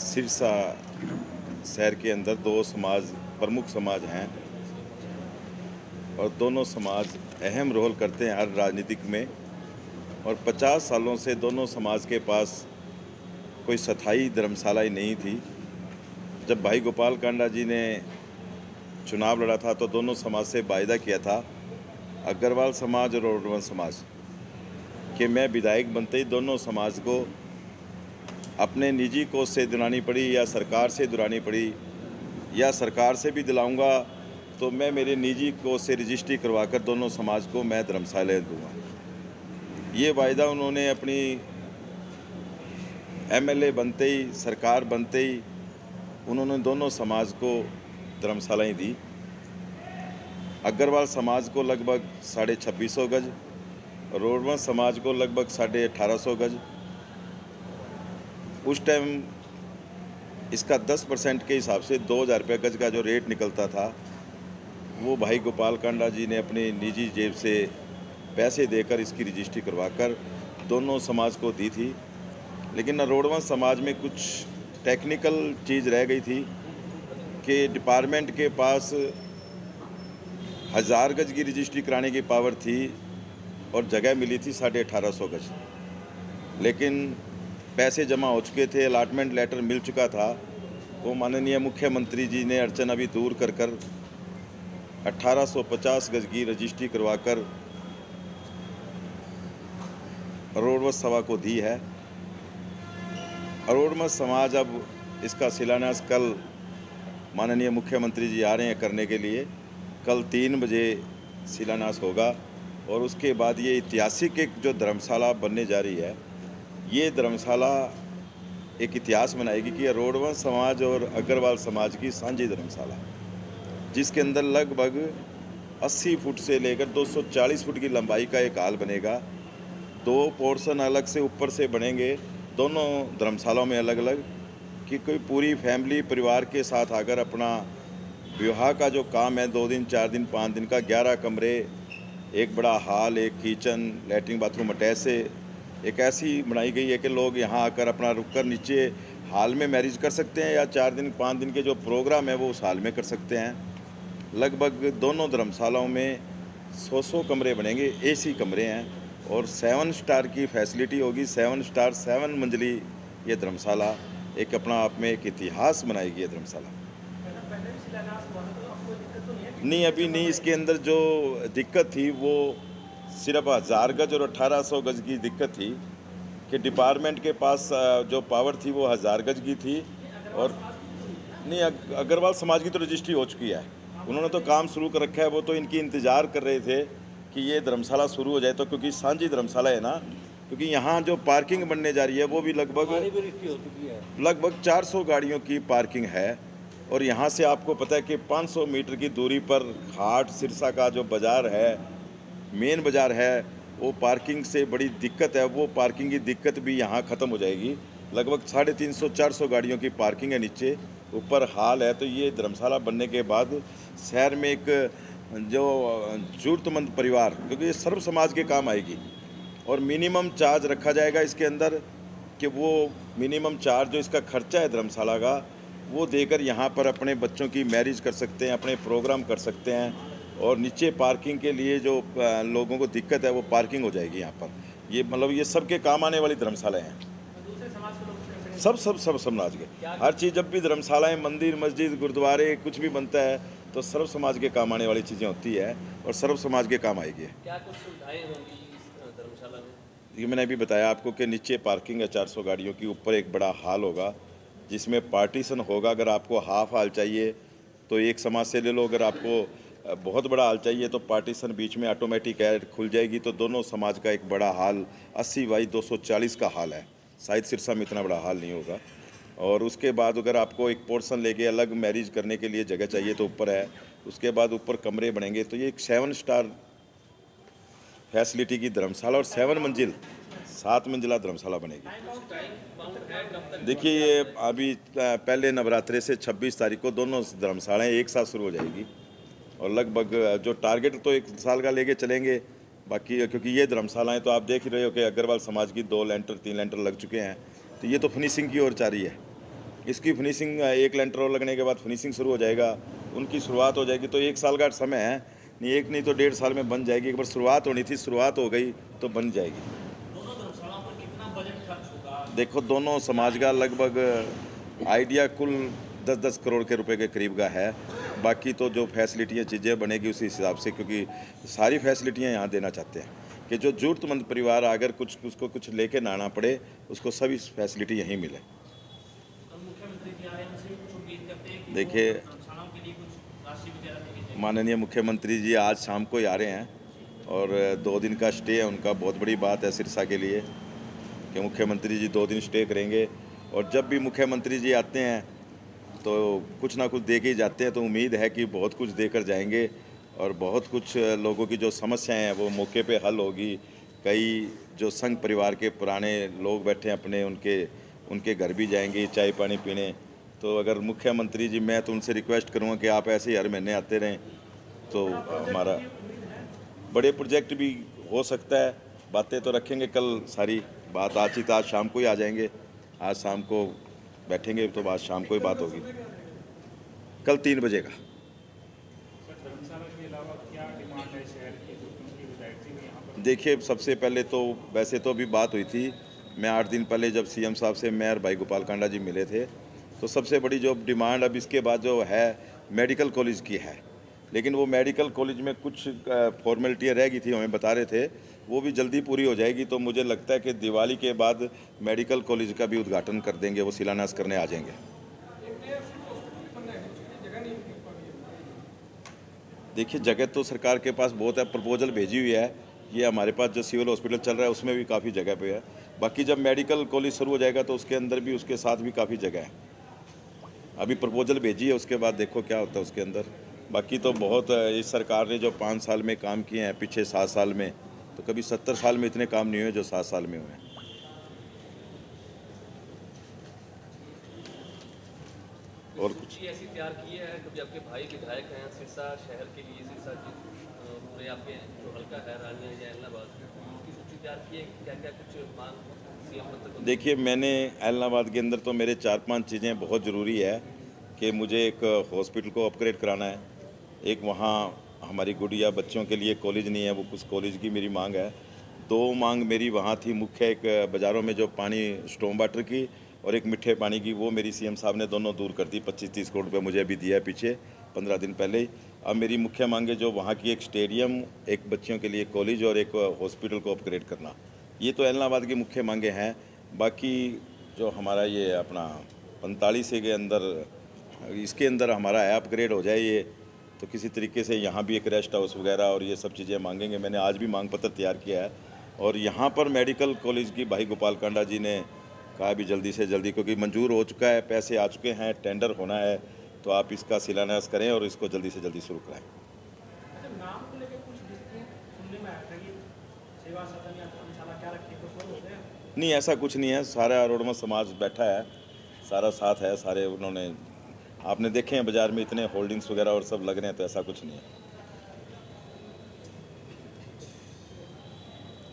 सिरसा शहर के अंदर दो समाज प्रमुख समाज हैं और दोनों समाज अहम रोल करते हैं हर राजनीतिक में। और 50 सालों से दोनों समाज के पास कोई स्थायी धर्मशाला ही नहीं थी। जब भाई गोपाल कांडा जी ने चुनाव लड़ा था तो दोनों समाज से वायदा किया था, अग्रवाल समाज और रोडवन समाज, कि मैं विधायक बनते ही दोनों समाज को अपने निजी कोष से दिलानी पड़ी या सरकार से दिलानी पड़ी या सरकार से भी दिलाऊंगा तो मैं मेरे निजी कोष से रजिस्ट्री करवाकर दोनों समाज को मैं धर्मशाला दूंगा। ये वायदा उन्होंने अपनी एमएलए बनते ही, सरकार बनते ही उन्होंने दोनों समाज को धर्मशालाएँ दी। अग्रवाल समाज को लगभग 2650 गज, रोडवन समाज को लगभग 1850 गज। उस टाइम इसका 10% के हिसाब से 2000 रुपये गज का जो रेट निकलता था वो भाई गोपाल कांडा जी ने अपनी निजी जेब से पैसे देकर इसकी रजिस्ट्री करवाकर दोनों समाज को दी थी। लेकिन रोडवन समाज में कुछ टेक्निकल चीज़ रह गई थी कि डिपार्टमेंट के पास 1000 गज की रजिस्ट्री कराने की पावर थी और जगह मिली थी 1850 गज। लेकिन पैसे जमा हो चुके थे, अलाटमेंट लेटर मिल चुका था। वो माननीय मुख्यमंत्री जी ने अड़चन अभी दूर कर 1850 गज की रजिस्ट्री करवाकर रोडवन सभा को दी है। रोडवन समाज अब इसका शिलान्यास कल माननीय मुख्यमंत्री जी आ रहे हैं करने के लिए। कल 3 बजे शिलान्यास होगा और उसके बाद ये ऐतिहासिक एक जो धर्मशाला बनने जा रही है, ये धर्मशाला एक इतिहास बनाएगी कि रोडवन समाज और अग्रवाल समाज की साझी धर्मशाला, जिसके अंदर लगभग 80 फुट से लेकर 240 फुट की लंबाई का एक हॉल बनेगा। 2 पोर्शन अलग से ऊपर से बनेंगे दोनों धर्मशालाओं में अलग अलग, कि कोई पूरी फैमिली परिवार के साथ आकर अपना विवाह का जो काम है 2 दिन 4 दिन 5 दिन का, 11 कमरे, एक बड़ा हॉल, एक किचन, लैट्रिन बाथरूम अटैच से एक ऐसी बनाई गई है कि लोग यहाँ आकर अपना रुककर नीचे हॉल में मैरिज कर सकते हैं या 4 दिन 5 दिन के जो प्रोग्राम है वो उस हॉल में कर सकते हैं। लगभग दोनों धर्मशालाओं में 100 कमरे बनेंगे, एसी कमरे हैं और 7 स्टार की फैसिलिटी होगी। 7 स्टार 7 मंजिली ये धर्मशाला एक अपना आप में एक इतिहास बनाएगी ये धर्मशाला। नहीं, अभी नहीं। इसके अंदर जो दिक्कत थी वो सिर्फ 1000 गज और 1800 गज की दिक्कत थी कि डिपार्टमेंट के पास जो पावर थी वो 1000 गज की थी। और नहीं, अग्रवाल समाज की तो रजिस्ट्री हो चुकी है, उन्होंने तो काम शुरू कर रखा है। वो तो इनकी इंतज़ार कर रहे थे कि ये धर्मशाला शुरू हो जाए, तो क्योंकि साझी धर्मशाला है ना, क्योंकि यहाँ जो पार्किंग बनने जा रही है वो भी लगभग 400 गाड़ियों की पार्किंग है। और यहाँ से आपको पता है कि 500 मीटर की दूरी पर हाट सिरसा का जो बाज़ार है, मेन बाज़ार है, वो पार्किंग से बड़ी दिक्कत है। वो पार्किंग की दिक्कत भी यहाँ ख़त्म हो जाएगी। लगभग 350-400 गाड़ियों की पार्किंग है नीचे, ऊपर हॉल है। तो ये धर्मशाला बनने के बाद शहर में एक जो ज़रूरतमंद परिवार, क्योंकि ये सर्व समाज के काम आएगी, और मिनिमम चार्ज रखा जाएगा इसके अंदर कि वो मिनिमम चार्ज जो इसका खर्चा है धर्मशाला का वो देकर यहाँ पर अपने बच्चों की मैरिज कर सकते हैं, अपने प्रोग्राम कर सकते हैं। और नीचे पार्किंग के लिए जो लोगों को दिक्कत है वो पार्किंग हो जाएगी यहाँ पर। ये मतलब ये सबके काम आने वाली धर्मशालाएँ हैं। सब समाज के हर चीज़, जब भी धर्मशालाएँ, मंदिर, मस्जिद, गुरुद्वारे कुछ भी बनता है तो सर्व समाज के काम आने वाली चीज़ें होती है और सर्व समाज के काम आएगी। क्या कुछ सुविधाएं होंगी इस धर्मशाला में? ये मैंने अभी बताया आपको कि नीचे पार्किंग है 400 गाड़ियों की, ऊपर एक बड़ा हॉल होगा जिसमें पार्टीशन होगा। अगर आपको हाफ हॉल चाहिए तो एक समाज से ले लो, अगर आपको बहुत बड़ा हॉल चाहिए तो पार्टीशन बीच में ऑटोमेटिक है, खुल जाएगी। तो दोनों समाज का एक बड़ा हॉल 80 बाई 240 का हॉल है। शायद सिरसा में इतना बड़ा हॉल नहीं होगा। और उसके बाद अगर आपको एक पोर्शन लेके अलग मैरिज करने के लिए जगह चाहिए तो ऊपर है। उसके बाद ऊपर कमरे बनेंगे। तो ये एक 7 स्टार फैसिलिटी की धर्मशाला और 7 मंजिला धर्मशाला बनेगी। देखिए, ये अभी पहले नवरात्रे से 26 तारीख को दोनों धर्मशालाएँ एक साथ शुरू हो जाएगी और लगभग जो टारगेट तो 1 साल का लेके चलेंगे। बाकी क्योंकि ये धर्मशालाएँ तो आप देख ही रहे हो कि अग्रवाल समाज की 2 लेंटर 3 लेंटर लग चुके हैं, तो ये तो फिनिशिंग की ओर जा रही है। इसकी फिनिशिंग एक लेंटर और लगने के बाद फिनिशिंग शुरू हो जाएगा, उनकी शुरुआत हो जाएगी। तो 1 साल का समय है, नहीं एक नहीं तो 1.5 साल में बन जाएगी। एक बार शुरुआत होनी थी, शुरुआत हो गई तो बन जाएगी। दोनों धर्मशालाओं पर कितना बजट खर्च होगा? देखो दोनों समाज का लगभग आइडिया कुल 10-10 करोड़ के रुपए के करीब का है। बाकी तो जो फैसिलिटियाँ चीज़ें बनेगी उसी हिसाब से, क्योंकि सारी फैसिलिटियाँ यहाँ देना चाहते हैं कि जो ज़रूरतमंद परिवार अगर कुछ उसको कुछ लेके ना आना पड़े, उसको सभी फैसिलिटी यहीं मिले। और मुख्यमंत्री जी आए, उनसे भी कुछ उम्मीद करते हैं कि देखिए, वो धर्मशालाओं के लिए कुछ राशि वगैरह देंगे? माननीय मुख्यमंत्री जी आज शाम को ही आ रहे हैं और 2 दिन का स्टे है उनका। बहुत बड़ी बात है सिरसा के लिए कि मुख्यमंत्री जी 2 दिन स्टे करेंगे। और जब भी मुख्यमंत्री जी आते हैं तो कुछ ना कुछ दे के ही जाते हैं, तो उम्मीद है कि बहुत कुछ देकर जाएंगे और बहुत कुछ लोगों की जो समस्याएं हैं वो मौके पे हल होगी। कई जो संघ परिवार के पुराने लोग बैठे हैं अपने, उनके घर भी जाएंगे चाय पानी पीने। तो अगर मुख्यमंत्री जी, मैं तो उनसे रिक्वेस्ट करूँगा कि आप ऐसे ही हर महीने आते रहें तो हमारा बड़े प्रोजेक्ट भी हो सकता है। बातें तो रखेंगे, कल सारी बात आज शाम को ही आ जाएंगे। आज शाम को बैठेंगे तो आज शाम को ही बात होगी, कल 3 बजे का। धर्मशाला के अलावा क्या डिमांड है शहर की, जो उनकी विधायक जी यहाँ पर? देखिए सबसे पहले तो वैसे तो अभी बात हुई थी, मैं 8 दिन पहले जब सीएम साहब से मैं और भाई गोपाल कांडा जी मिले थे, तो सबसे बड़ी जो डिमांड अब इसके बाद जो है मेडिकल कॉलेज की है। लेकिन वो मेडिकल कॉलेज में कुछ फॉर्मेलिटियाँ रह गई थी, हमें बता रहे थे, वो भी जल्दी पूरी हो जाएगी। तो मुझे लगता है कि दिवाली के बाद मेडिकल कॉलेज का भी उद्घाटन कर देंगे, वो शिलान्यास करने आ जाएंगे। देखिए जगह तो सरकार के पास बहुत है, प्रपोजल भेजी हुई है। ये हमारे पास जो सिविल हॉस्पिटल चल रहा है उसमें भी काफ़ी जगह पे है। बाकी जब मेडिकल कॉलेज शुरू हो जाएगा तो उसके अंदर भी, उसके साथ भी काफ़ी जगह है। अभी प्रपोजल भेजी है, उसके बाद देखो क्या होता है उसके अंदर। बाकी तो बहुत इस सरकार ने जो 5 साल में काम किए हैं, पीछे 7 साल में, तो कभी 70 साल में इतने काम नहीं हुए जो 7 साल में हुए हैं। और कुछ सूची ऐसी तैयार की है, कभी आपके भाई विधायक हैं सिरसा शहर के लिए, सिरसा की पूरे आपके जो हल्का है रानिया या एलनाबाद, उसकी सूची तैयार की है? क्या क्या कुछ मांग सीएम तक? देखिए मैंने एलनाबाद के अंदर तो मेरे 4-5 चीज़ें बहुत ज़रूरी है कि मुझे एक हॉस्पिटल को अपग्रेड कराना है। एक वहाँ हमारी गुड़िया बच्चों के लिए कॉलेज नहीं है, वो कुछ कॉलेज की मेरी मांग है। 2 मांग मेरी वहाँ थी मुख्य, एक बाज़ारों में जो पानी स्टॉर्म वाटर की और एक मीठे पानी की, वो मेरी सीएम साहब ने दोनों दूर कर दी। 25-30 करोड़ रुपये मुझे अभी दिया है पीछे 15 दिन पहले ही। अब मेरी मुख्य मांग है जो वहाँ की एक स्टेडियम, एक बच्चों के लिए कॉलेज और एक हॉस्पिटल को अपग्रेड करना। ये तो एलनाबाद की मुख्य मांगें हैं। बाकी जो हमारा ये अपना 45 के अंदर, इसके अंदर हमारा है अपग्रेड हो जाए ये, तो किसी तरीके से यहाँ भी एक रेस्ट हाउस वगैरह और ये सब चीज़ें मांगेंगे। मैंने आज भी मांग पत्र तैयार किया है और यहाँ पर मेडिकल कॉलेज की भाई गोपाल कांडा जी ने कहा भी जल्दी से जल्दी, क्योंकि मंजूर हो चुका है, पैसे आ चुके हैं, टेंडर होना है, तो आप इसका शिलान्यास करें और इसको जल्दी से जल्दी शुरू कराएं। अच्छा, नाम को लेकर कुछ डिस्प्यूट सुनने में आया था कि सेवा सदन या धर्मशाला क्या रखी, कुछ सोच होते हैं? नहीं ऐसा कुछ नहीं है, सारा रोडमा समाज बैठा है, सारा साथ है, सारे उन्होंने, आपने देखे हैं बाज़ार में इतने होल्डिंग्स वगैरह और सब लग रहे हैं, तो ऐसा कुछ नहीं है।